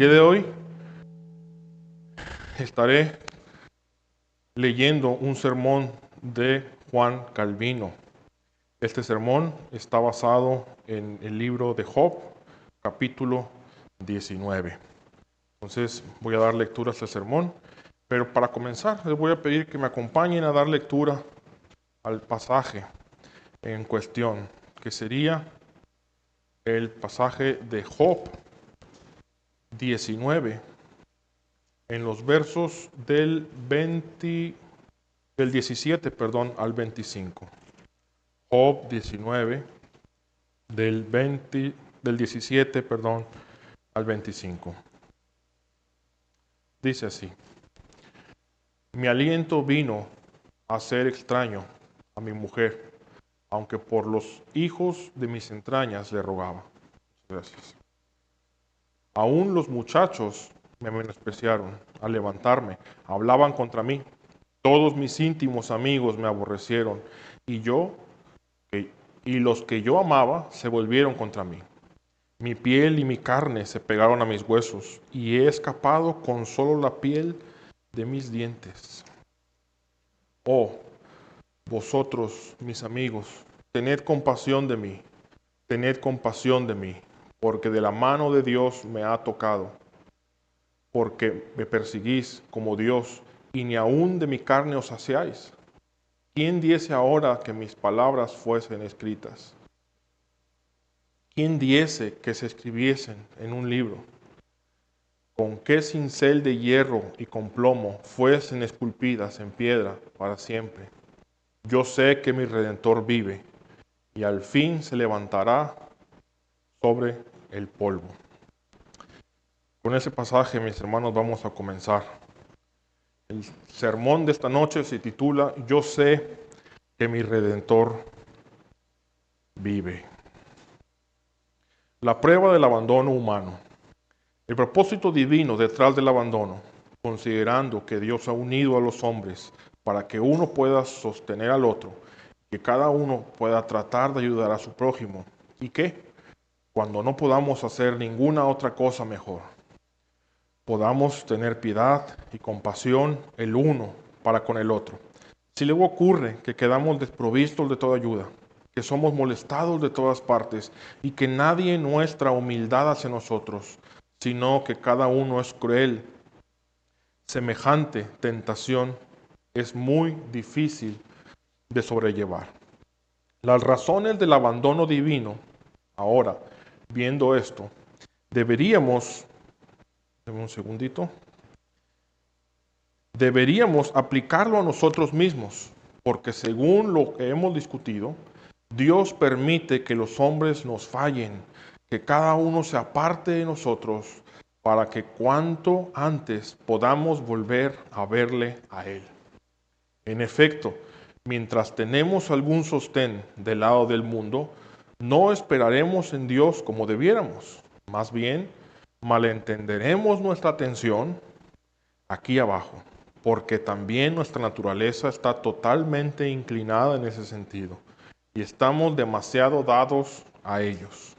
día de hoy estaré leyendo un sermón de Juan Calvino. Este sermón está basado en el libro de Job, capítulo 19. Entonces voy a dar lectura a este sermón, pero para comenzar les voy a pedir que me acompañen a dar lectura al pasaje en cuestión, que sería el pasaje de Job 19, en los versos del 17, al 25. Job 19, del 17, al 25. Dice así: Mi aliento vino a ser extraño a mi mujer, aunque por los hijos de mis entrañas le rogaba. Gracias. Aún los muchachos me menospreciaron al levantarme, hablaban contra mí. Todos mis íntimos amigos me aborrecieron, y los que yo amaba se volvieron contra mí. Mi piel y mi carne se pegaron a mis huesos, y he escapado con solo la piel de mis dientes. Oh, vosotros, mis amigos, tened compasión de mí, porque de la mano de Dios me ha tocado, porque me perseguís como Dios, y ni aun de mi carne os saciáis. ¿Quién diese ahora que mis palabras fuesen escritas? ¿Quién diese que se escribiesen en un libro? ¿Con qué cincel de hierro y con plomo fuesen esculpidas en piedra para siempre? Yo sé que mi Redentor vive, y al fin se levantará sobre el polvo. Con ese pasaje, mis hermanos, vamos a comenzar. El sermón de esta noche se titula Yo sé que mi Redentor vive. La prueba del abandono humano. El propósito divino detrás del abandono, considerando que Dios ha unido a los hombres para que uno pueda sostener al otro, que cada uno pueda tratar de ayudar a su prójimo, y que, cuando no podamos hacer ninguna otra cosa mejor, podamos tener piedad y compasión el uno para con el otro. Si luego ocurre que quedamos desprovistos de toda ayuda, que somos molestados de todas partes y que nadie muestra humildad hacia nosotros, sino que cada uno es cruel, semejante tentación es muy difícil de sobrellevar. Las razones del abandono divino, ahora, viendo esto, deberíamos aplicarlo a nosotros mismos, porque según lo que hemos discutido, Dios permite que los hombres nos fallen, que cada uno se aparte de nosotros, para que cuanto antes podamos volver a verle a Él. En efecto, mientras tenemos algún sostén del lado del mundo, no esperaremos en Dios como debiéramos. Más bien, malentenderemos nuestra atención aquí abajo, porque también nuestra naturaleza está totalmente inclinada en ese sentido y estamos demasiado dados a ellos.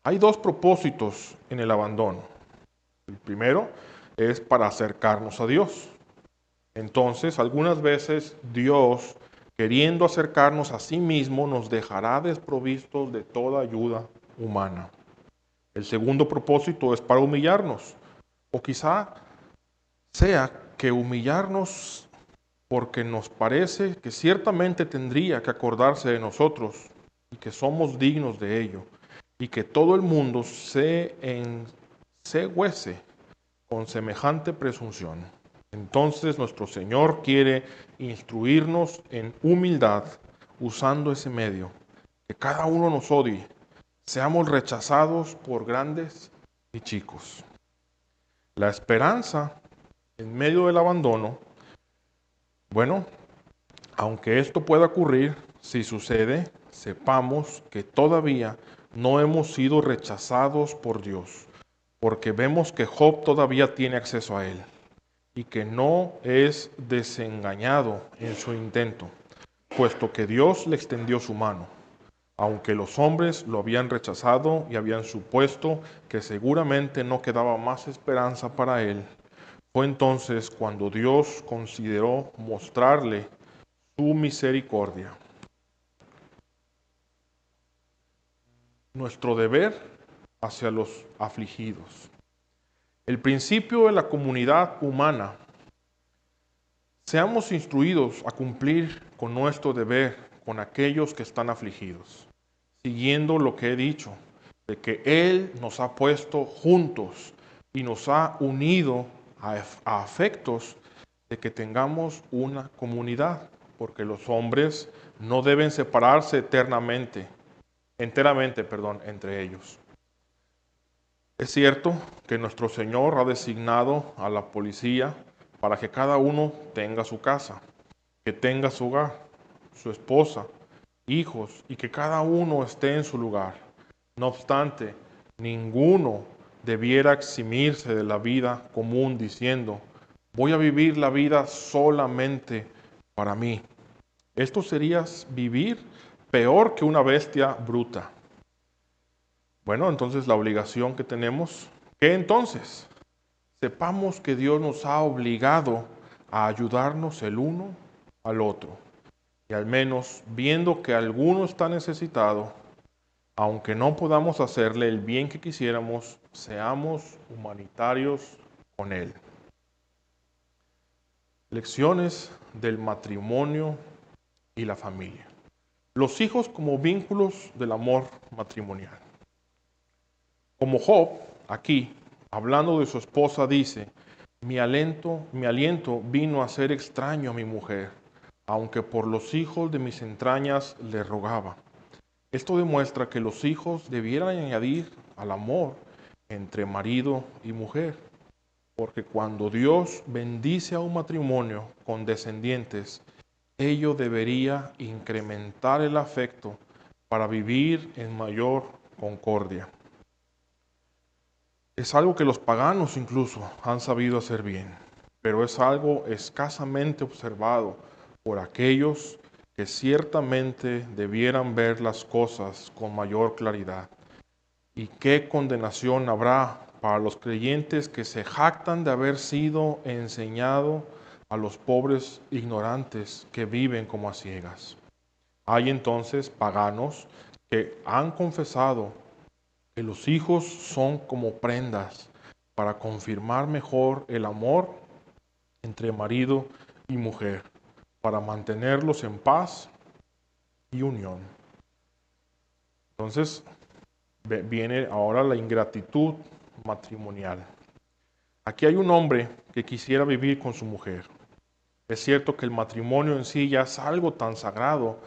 Hay dos propósitos en el abandono. El primero es para acercarnos a Dios. Entonces, algunas veces Dios, queriendo acercarnos a sí mismo, nos dejará desprovistos de toda ayuda humana. El segundo propósito es para humillarnos, o quizá sea que humillarnos porque nos parece que ciertamente tendría que acordarse de nosotros y que somos dignos de ello, y que todo el mundo se huese con semejante presunción. Entonces nuestro Señor quiere instruirnos en humildad usando ese medio, que cada uno nos odie, seamos rechazados por grandes y chicos. La esperanza en medio del abandono, bueno, aunque esto pueda ocurrir, si sucede, sepamos que todavía no hemos sido rechazados por Dios, porque vemos que Job todavía tiene acceso a Él y que no es desengañado en su intento, puesto que Dios le extendió su mano. Aunque los hombres lo habían rechazado y habían supuesto que seguramente no quedaba más esperanza para él, fue entonces cuando Dios consideró mostrarle su misericordia. Nuestro deber hacia los afligidos. El principio de la comunidad humana. Seamos instruidos a cumplir con nuestro deber con aquellos que están afligidos, siguiendo lo que he dicho, de que Él nos ha puesto juntos y nos ha unido a afectos de que tengamos una comunidad, porque los hombres no deben separarse enteramente, entre ellos. Es cierto que nuestro Señor ha designado a la policía para que cada uno tenga su casa, que tenga su hogar, su esposa, hijos, y que cada uno esté en su lugar. No obstante, ninguno debiera eximirse de la vida común diciendo, voy a vivir la vida solamente para mí. Esto sería vivir peor que una bestia bruta. Bueno, entonces la obligación que tenemos, ¿qué entonces? Sepamos que Dios nos ha obligado a ayudarnos el uno al otro. Y al menos viendo que alguno está necesitado, aunque no podamos hacerle el bien que quisiéramos, seamos humanitarios con él. Lecciones del matrimonio y la familia. Los hijos como vínculos del amor matrimonial. Como Job, aquí, hablando de su esposa, dice, mi aliento vino a ser extraño a mi mujer, aunque por los hijos de mis entrañas le rogaba. Esto demuestra que los hijos debieran añadir al amor entre marido y mujer, porque cuando Dios bendice a un matrimonio con descendientes, ello debería incrementar el afecto para vivir en mayor concordia. Es algo que los paganos incluso han sabido hacer bien, pero es algo escasamente observado por aquellos que ciertamente debieran ver las cosas con mayor claridad. ¿Y qué condenación habrá para los creyentes que se jactan de haber sido enseñado a los pobres ignorantes que viven como a ciegas? Hay entonces paganos que han confesado que los hijos son como prendas para confirmar mejor el amor entre marido y mujer, para mantenerlos en paz y unión. Entonces viene ahora la ingratitud matrimonial. Aquí hay un hombre que quisiera vivir con su mujer. Es cierto que el matrimonio en sí ya es algo tan sagrado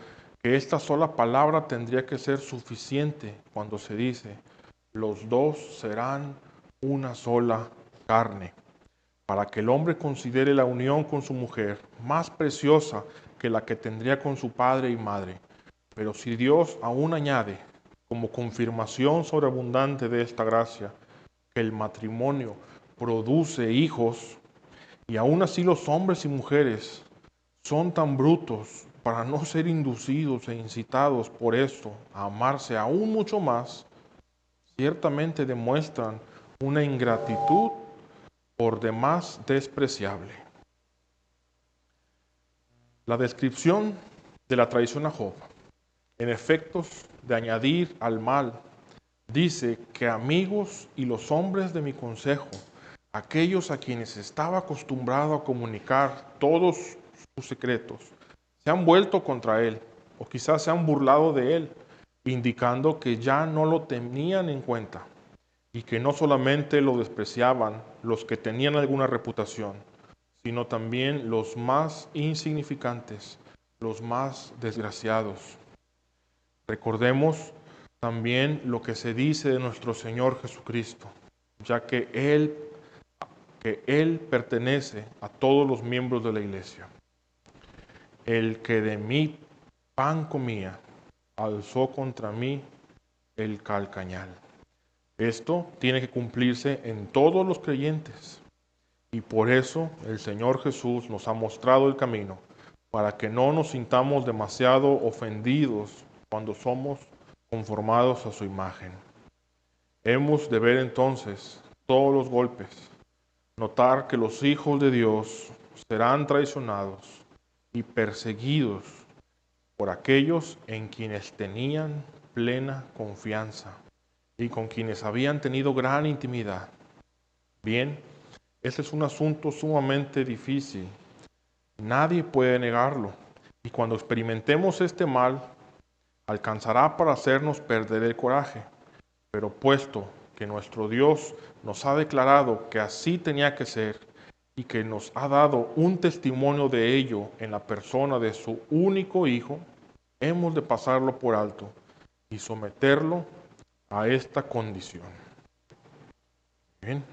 que esta sola palabra tendría que ser suficiente cuando se dice, los dos serán una sola carne, para que el hombre considere la unión con su mujer más preciosa que la que tendría con su padre y madre. Pero si Dios aún añade, como confirmación sobreabundante de esta gracia, que el matrimonio produce hijos, y aún así los hombres y mujeres son tan brutos para no ser inducidos e incitados por esto a amarse aún mucho más, ciertamente demuestran una ingratitud por demás despreciable. La descripción de la traición a Job, en efectos de añadir al mal, dice que amigos y los hombres de mi consejo, aquellos a quienes estaba acostumbrado a comunicar todos sus secretos, se han vuelto contra él, o quizás se han burlado de él, indicando que ya no lo tenían en cuenta y que no solamente lo despreciaban los que tenían alguna reputación, sino también los más insignificantes, los más desgraciados. Recordemos también lo que se dice de nuestro Señor Jesucristo, ya que Él pertenece a todos los miembros de la iglesia. El que de mi pan comía, alzó contra mí el calcañal. Esto tiene que cumplirse en todos los creyentes. Y por eso el Señor Jesús nos ha mostrado el camino, para que no nos sintamos demasiado ofendidos cuando somos conformados a su imagen. Hemos de ver entonces todos los golpes, notar que los hijos de Dios serán traicionados y perseguidos por aquellos en quienes tenían plena confianza y con quienes habían tenido gran intimidad. Bien, este es un asunto sumamente difícil. Nadie puede negarlo. Y cuando experimentemos este mal, alcanzará para hacernos perder el coraje. Pero puesto que nuestro Dios nos ha declarado que así tenía que ser y que nos ha dado un testimonio de ello en la persona de su único Hijo, hemos de pasarlo por alto y someterlo a esta condición. Bien,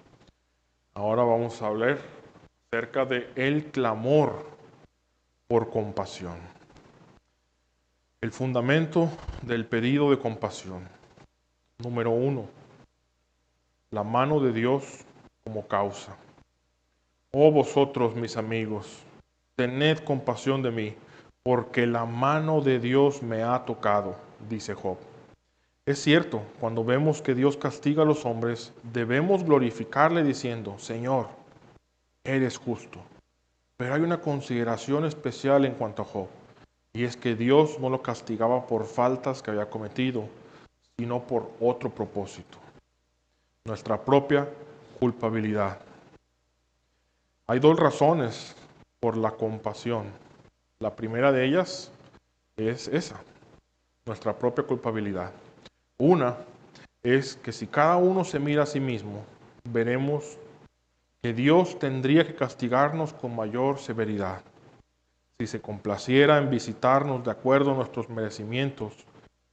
ahora vamos a hablar acerca de el clamor por compasión. El fundamento del pedido de compasión. Número 1. La mano de Dios como causa. Oh vosotros, mis amigos, tened compasión de mí, porque la mano de Dios me ha tocado, dice Job. Es cierto, cuando vemos que Dios castiga a los hombres, debemos glorificarle diciendo, Señor, eres justo. Pero hay una consideración especial en cuanto a Job, y es que Dios no lo castigaba por faltas que había cometido, sino por otro propósito, nuestra propia culpabilidad. Hay dos razones por la compasión. La primera de ellas es esa, nuestra propia culpabilidad. Una es que si cada uno se mira a sí mismo, veremos que Dios tendría que castigarnos con mayor severidad. Si se complaciera en visitarnos de acuerdo a nuestros merecimientos,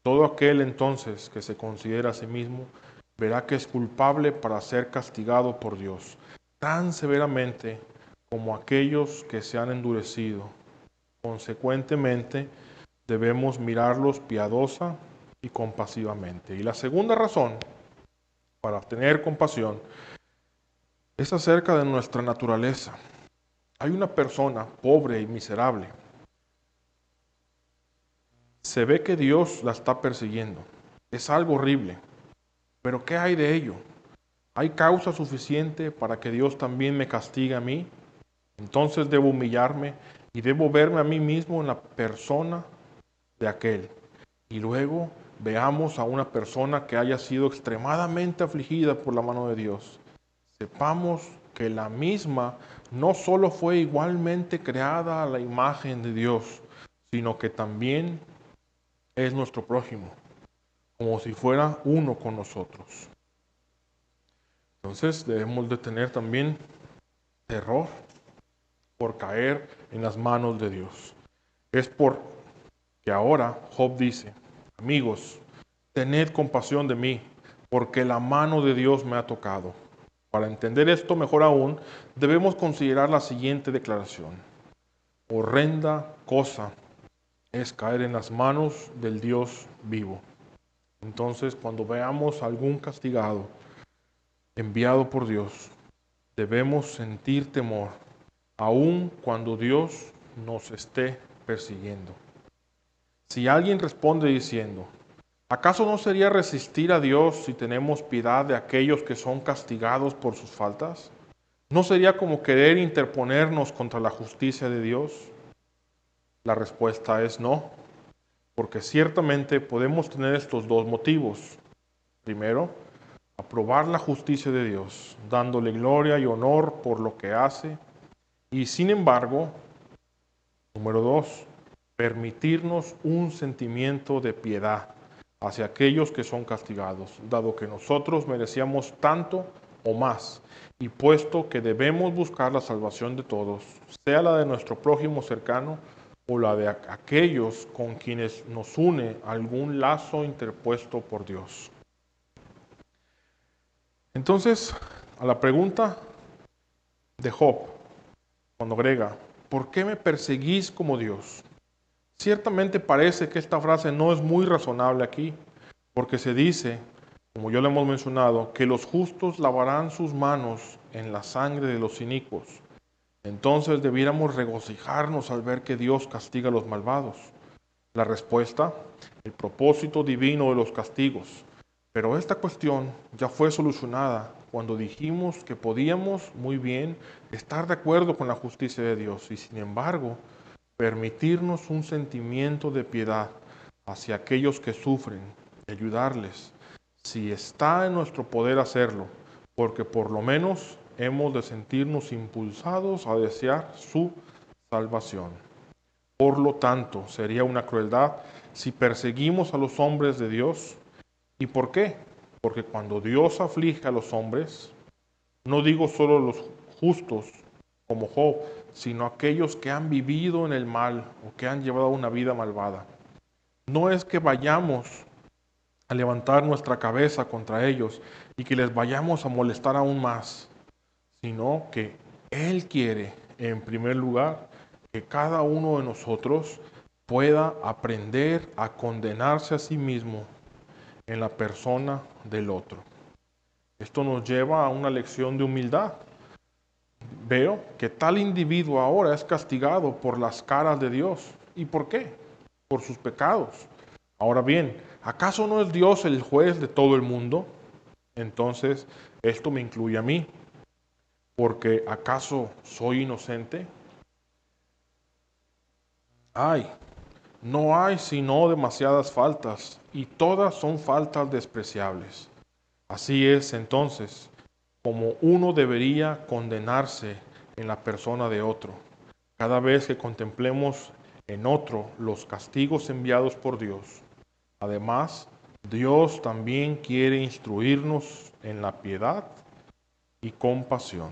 todo aquel entonces que se considera a sí mismo verá que es culpable para ser castigado por Dios, tan severamente como aquellos que se han endurecido. Consecuentemente, debemos mirarlos piadosa y compasivamente. Y la segunda razón para tener compasión es acerca de nuestra naturaleza. Hay una persona pobre y miserable. Se ve que Dios la está persiguiendo. Es algo horrible. Pero ¿qué hay de ello? ¿Hay causa suficiente para que Dios también me castigue a mí? Entonces debo humillarme y debo verme a mí mismo en la persona de aquel. Y luego veamos a una persona que haya sido extremadamente afligida por la mano de Dios. Sepamos que la misma no solo fue igualmente creada a la imagen de Dios, sino que también es nuestro prójimo, como si fuera uno con nosotros. Entonces debemos de tener también terror por caer en las manos de Dios. Es por que ahora Job dice, amigos, tened compasión de mí, porque la mano de Dios me ha tocado. Para entender esto mejor aún, debemos considerar la siguiente declaración. Horrenda cosa es caer en las manos del Dios vivo. Entonces, cuando veamos a algún castigado enviado por Dios, debemos sentir temor, aun cuando Dios nos esté persiguiendo. Si alguien responde diciendo, ¿acaso no sería resistir a Dios si tenemos piedad de aquellos que son castigados por sus faltas? ¿No sería como querer interponernos contra la justicia de Dios? La respuesta es no, porque ciertamente podemos tener estos dos motivos. Primero, aprobar la justicia de Dios, dándole gloria y honor por lo que hace. Y sin embargo, número 2, permitirnos un sentimiento de piedad hacia aquellos que son castigados, dado que nosotros merecíamos tanto o más, y puesto que debemos buscar la salvación de todos, sea la de nuestro prójimo cercano o la de aquellos con quienes nos une algún lazo interpuesto por Dios. Entonces, a la pregunta de Job, cuando agrega, ¿por qué me perseguís como Dios? Ciertamente parece que esta frase no es muy razonable aquí, porque se dice, como ya lo hemos mencionado, que los justos lavarán sus manos en la sangre de los inicuos. Entonces debiéramos regocijarnos al ver que Dios castiga a los malvados. La respuesta, el propósito divino de los castigos. Pero esta cuestión ya fue solucionada cuando dijimos que podíamos muy bien estar de acuerdo con la justicia de Dios y sin embargo permitirnos un sentimiento de piedad hacia aquellos que sufren, y ayudarles, si está en nuestro poder hacerlo, porque por lo menos hemos de sentirnos impulsados a desear su salvación. Por lo tanto, sería una crueldad si perseguimos a los hombres de Dios. ¿Y por qué? Porque cuando Dios aflige a los hombres, no digo solo los justos como Job, sino aquellos que han vivido en el mal o que han llevado una vida malvada. No es que vayamos a levantar nuestra cabeza contra ellos y que les vayamos a molestar aún más, sino que Él quiere, en primer lugar, que cada uno de nosotros pueda aprender a condenarse a sí mismo en la persona del otro. Esto nos lleva a una lección de humildad. Veo que tal individuo ahora es castigado por las caras de Dios. ¿Y por qué? Por sus pecados. Ahora bien, ¿acaso no es Dios el juez de todo el mundo? Entonces, esto me incluye a mí. Porque ¿acaso soy inocente? Ay, no hay sino demasiadas faltas, y todas son faltas despreciables. Así es, entonces, como uno debería condenarse en la persona de otro, cada vez que contemplemos en otro los castigos enviados por Dios. Además, Dios también quiere instruirnos en la piedad y compasión.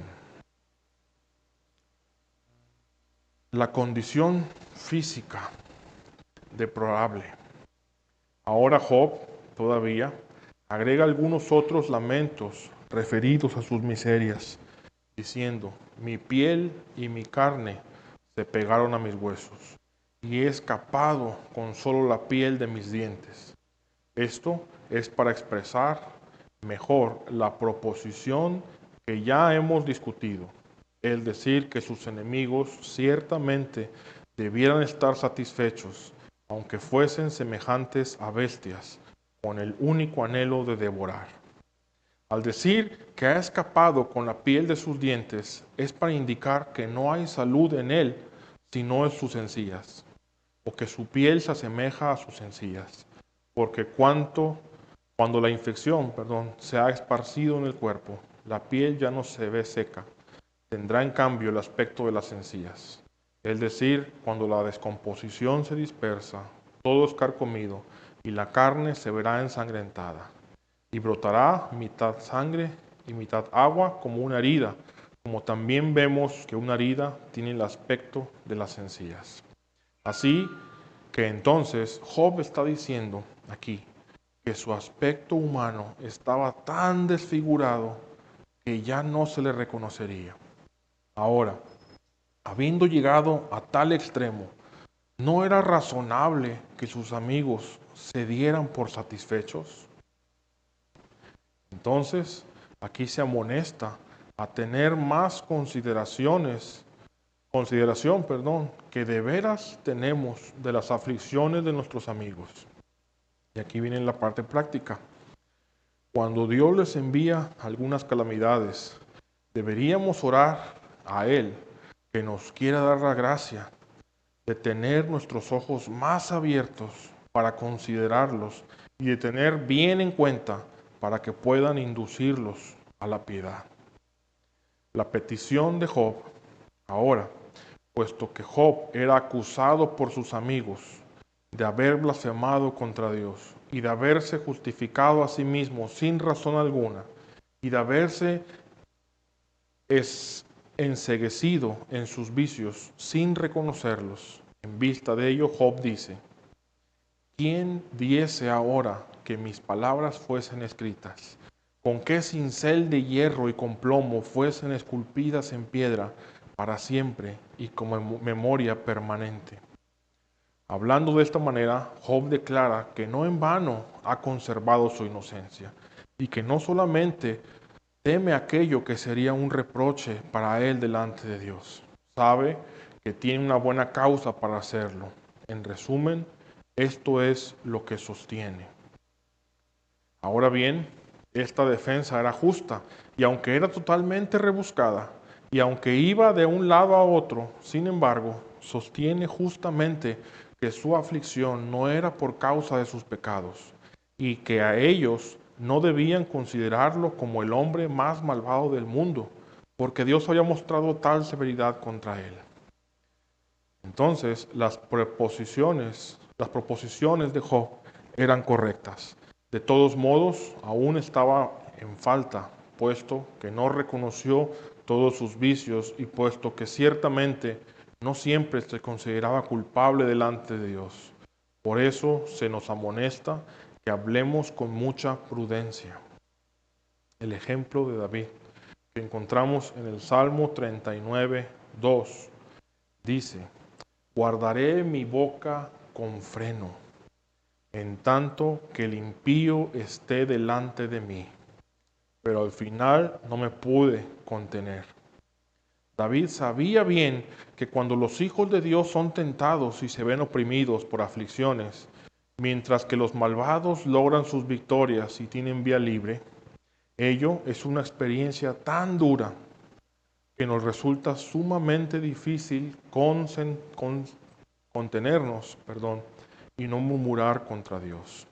La condición física deplorable. Ahora Job todavía agrega algunos otros lamentos referidos a sus miserias, diciendo, mi piel y mi carne se pegaron a mis huesos, y he escapado con solo la piel de mis dientes. Esto es para expresar mejor la proposición que ya hemos discutido, el decir que sus enemigos ciertamente debieran estar satisfechos, aunque fuesen semejantes a bestias, con el único anhelo de devorar. Al decir que ha escapado con la piel de sus dientes, es para indicar que no hay salud en él, sino en sus encías, o que su piel se asemeja a sus encías, porque cuando la infección, se ha esparcido en el cuerpo, la piel ya no se ve seca, tendrá en cambio el aspecto de las encías. Es decir, cuando la descomposición se dispersa, todo es carcomido y la carne se verá ensangrentada y brotará mitad sangre y mitad agua como una herida, como también vemos que una herida tiene el aspecto de las encías. Así que entonces Job está diciendo aquí que su aspecto humano estaba tan desfigurado que ya no se le reconocería. Ahora, habiendo llegado a tal extremo, ¿no era razonable que sus amigos se dieran por satisfechos? Entonces, aquí se amonesta a tener más consideración, que de veras tenemos de las aflicciones de nuestros amigos. Y aquí viene la parte práctica. Cuando Dios les envía algunas calamidades, deberíamos orar a Él que nos quiera dar la gracia de tener nuestros ojos más abiertos para considerarlos y de tener bien en cuenta para que puedan inducirlos a la piedad. La petición de Job, ahora, puesto que Job era acusado por sus amigos de haber blasfemado contra Dios y de haberse justificado a sí mismo sin razón alguna y de haberse enceguecido en sus vicios sin reconocerlos. En vista de ello, Job dice, ¿quién diese ahora que mis palabras fuesen escritas? ¿Con qué cincel de hierro y con plomo fuesen esculpidas en piedra para siempre y como memoria permanente? Hablando de esta manera, Job declara que no en vano ha conservado su inocencia y que no solamente teme aquello que sería un reproche para él delante de Dios. Sabe que tiene una buena causa para hacerlo. En resumen, Esto es lo que sostiene. Ahora bien, esta defensa era justa, y aunque era totalmente rebuscada, y aunque iba de un lado a otro, sin embargo, sostiene justamente que su aflicción no era por causa de sus pecados, y que a ellos no debían considerarlo como el hombre más malvado del mundo, porque Dios había mostrado tal severidad contra él. Entonces, las proposiciones de Job eran correctas. De todos modos, aún estaba en falta, puesto que no reconoció todos sus vicios y puesto que ciertamente no siempre se consideraba culpable delante de Dios. Por eso se nos amonesta que hablemos con mucha prudencia. El ejemplo de David, que encontramos en el Salmo 39, 2, dice: guardaré mi boca con freno, en tanto que el impío esté delante de mí. Pero al final no me pude contener. David sabía bien que cuando los hijos de Dios son tentados y se ven oprimidos por aflicciones, mientras que los malvados logran sus victorias y tienen vía libre, ello es una experiencia tan dura que nos resulta sumamente difícil contenernos, y no murmurar contra Dios.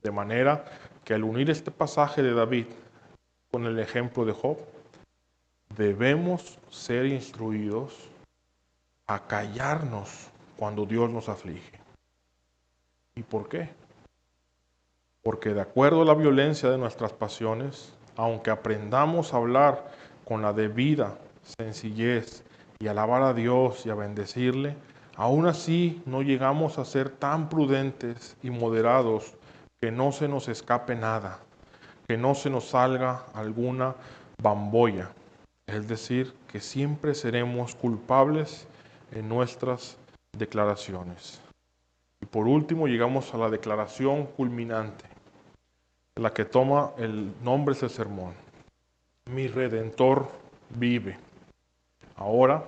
De manera que al unir este pasaje de David con el ejemplo de Job, debemos ser instruidos a callarnos cuando Dios nos aflige. ¿Y por qué? Porque de acuerdo a la violencia de nuestras pasiones, aunque aprendamos a hablar con la debida sencillez y alabar a Dios y a bendecirle, aún así no llegamos a ser tan prudentes y moderados que no se nos escape nada, que no se nos salga alguna bambolla. Es decir, que siempre seremos culpables en nuestras declaraciones. Y por último llegamos a la declaración culminante, la que toma el nombre de ese sermón. Mi Redentor vive. Ahora,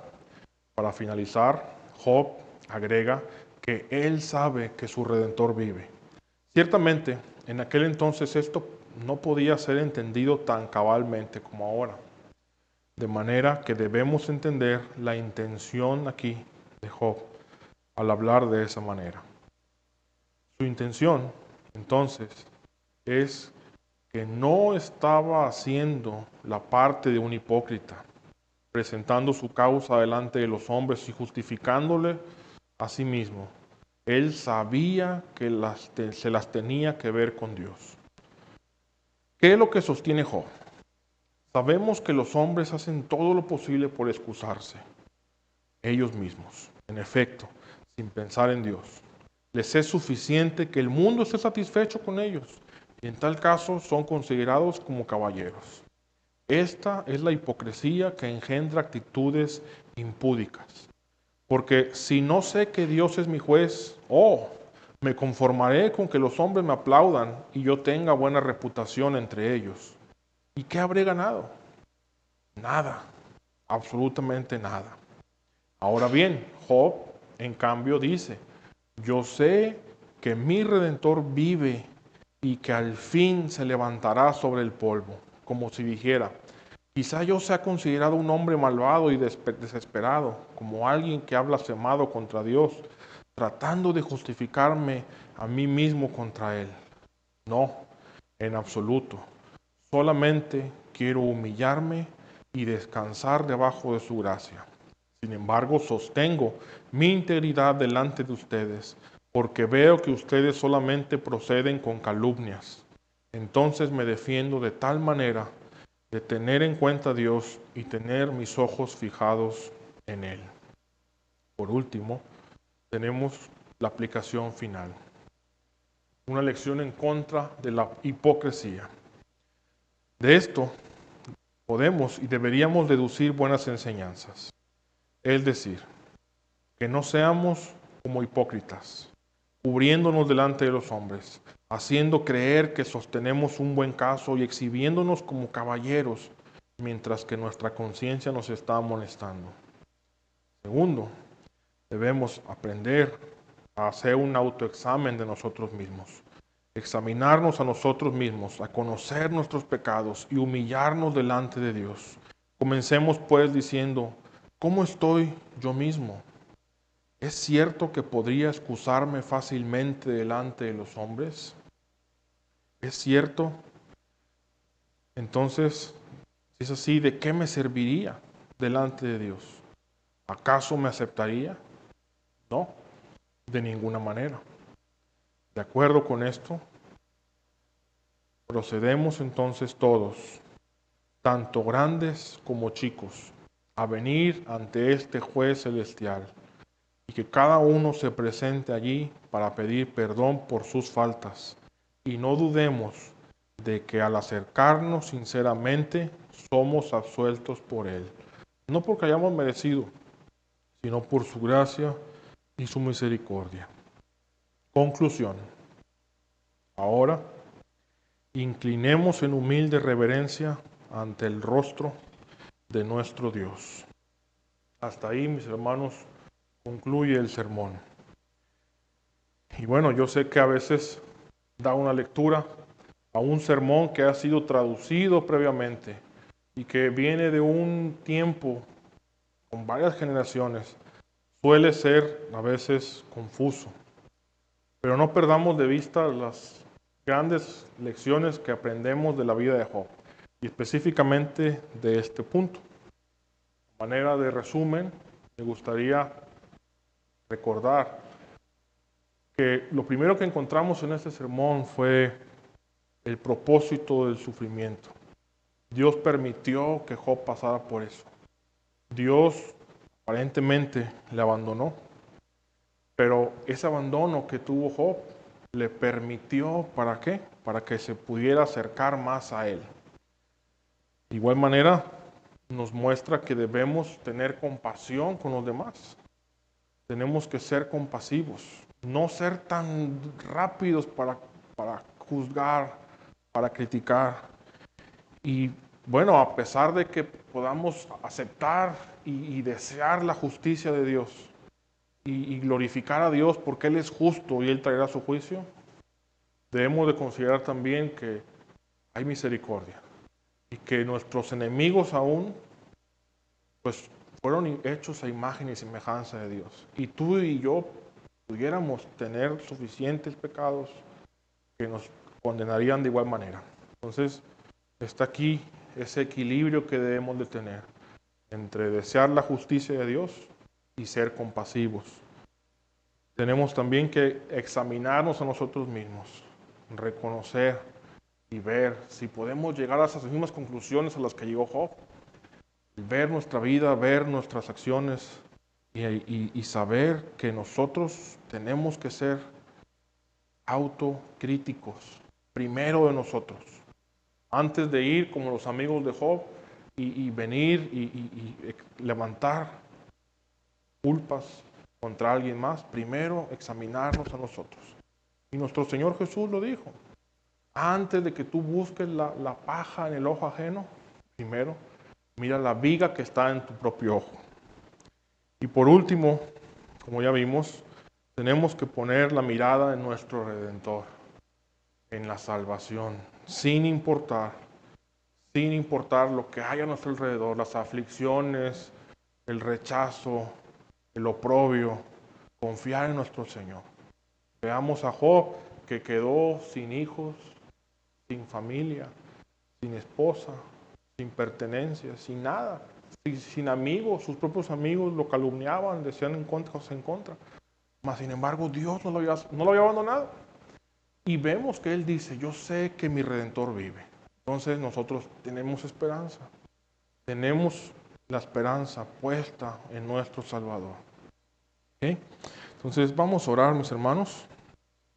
para finalizar, Job agrega que él sabe que su Redentor vive. Ciertamente, en aquel entonces esto no podía ser entendido tan cabalmente como ahora. De manera que debemos entender la intención aquí de Job al hablar de esa manera. Su intención, entonces, es que no estaba haciendo la parte de un hipócrita, presentando su causa delante de los hombres y justificándole a sí mismo. Él sabía que se las tenía que ver con Dios. ¿Qué es lo que sostiene Job? Sabemos que los hombres hacen todo lo posible por excusarse, ellos mismos, en efecto, sin pensar en Dios. Les es suficiente que el mundo esté satisfecho con ellos, y en tal caso son considerados como caballeros. Esta es la hipocresía que engendra actitudes impúdicas. Porque si no sé que Dios es mi juez, me conformaré con que los hombres me aplaudan y yo tenga buena reputación entre ellos. ¿Y qué habré ganado? Nada, absolutamente nada. Ahora bien, Job, en cambio, dice: yo sé que mi Redentor vive y que al fin se levantará sobre el polvo, como si dijera: quizá yo sea considerado un hombre malvado y desesperado, como alguien que ha blasfemado contra Dios, tratando de justificarme a mí mismo contra Él. No, en absoluto. Solamente quiero humillarme y descansar debajo de su gracia. Sin embargo, sostengo mi integridad delante de ustedes, porque veo que ustedes solamente proceden con calumnias. Entonces me defiendo de tal manera de tener en cuenta a Dios y tener mis ojos fijados en Él. Por último, tenemos la aplicación final. Una lección en contra de la hipocresía. De esto podemos y deberíamos deducir buenas enseñanzas. Es decir, que no seamos como hipócritas, cubriéndonos delante de los hombres, haciendo creer que sostenemos un buen caso y exhibiéndonos como caballeros, mientras que nuestra conciencia nos está amonestando. Segundo, debemos aprender a hacer un autoexamen de nosotros mismos, examinarnos a nosotros mismos, a conocer nuestros pecados y humillarnos delante de Dios. Comencemos pues diciendo, ¿cómo estoy yo mismo? ¿Es cierto que podría excusarme fácilmente delante de los hombres? ¿Es cierto? Entonces, si es así, ¿de qué me serviría delante de Dios? ¿Acaso me aceptaría? No, de ninguna manera. De acuerdo con esto, procedemos entonces todos, tanto grandes como chicos, a venir ante este juez celestial y que cada uno se presente allí para pedir perdón por sus faltas. Y no dudemos de que al acercarnos sinceramente somos absueltos por Él, no porque hayamos merecido, sino por su gracia y su misericordia. Conclusión. Ahora, inclinemos en humilde reverencia ante el rostro de nuestro Dios. Hasta ahí, mis hermanos, concluye el sermón. Y bueno, yo sé que a veces da una lectura a un sermón que ha sido traducido previamente y que viene de un tiempo con varias generaciones, suele ser a veces confuso. Pero no perdamos de vista las grandes lecciones que aprendemos de la vida de Job y específicamente de este punto. De manera de resumen, me gustaría recordar que lo primero que encontramos en este sermón fue el propósito del sufrimiento. Dios permitió que Job pasara por eso. Dios aparentemente le abandonó, pero ese abandono que tuvo Job le permitió, ¿para qué? Para que se pudiera acercar más a Él. De igual manera, nos muestra que debemos tener compasión con los demás. Tenemos que ser compasivos, no ser tan rápidos para juzgar, para criticar. Y bueno, a pesar de que podamos aceptar y desear la justicia de Dios y glorificar a Dios porque Él es justo y Él traerá su juicio, debemos de considerar también que hay misericordia y que nuestros enemigos aún pues fueron hechos a imagen y semejanza de Dios. Y tú y yo pudiéramos tener suficientes pecados que nos condenarían de igual manera. Entonces, está aquí ese equilibrio que debemos de tener entre desear la justicia de Dios y ser compasivos. Tenemos también que examinarnos a nosotros mismos, reconocer y ver si podemos llegar a esas mismas conclusiones a las que llegó Job. Ver nuestra vida, ver nuestras acciones y saber que nosotros tenemos que ser autocríticos, primero de nosotros, antes de ir como los amigos de Job y venir y levantar culpas contra alguien más, primero examinarnos a nosotros. Y nuestro Señor Jesús lo dijo, antes de que tú busques la paja en el ojo ajeno, primero mira la viga que está en tu propio ojo. Y por último, como ya vimos, tenemos que poner la mirada en nuestro Redentor, en la salvación, sin importar lo que haya a nuestro alrededor, las aflicciones, el rechazo, el oprobio, confiar en nuestro Señor. Veamos a Job que quedó sin hijos, sin familia, sin esposa, sin pertenencia, sin nada, sin amigos. Sus propios amigos lo calumniaban, decían en contra, en contra. Mas sin embargo Dios no lo había abandonado. Y vemos que Él dice, yo sé que mi Redentor vive. Entonces nosotros tenemos esperanza. Tenemos la esperanza puesta en nuestro Salvador. ¿Okay? Entonces vamos a orar, mis hermanos.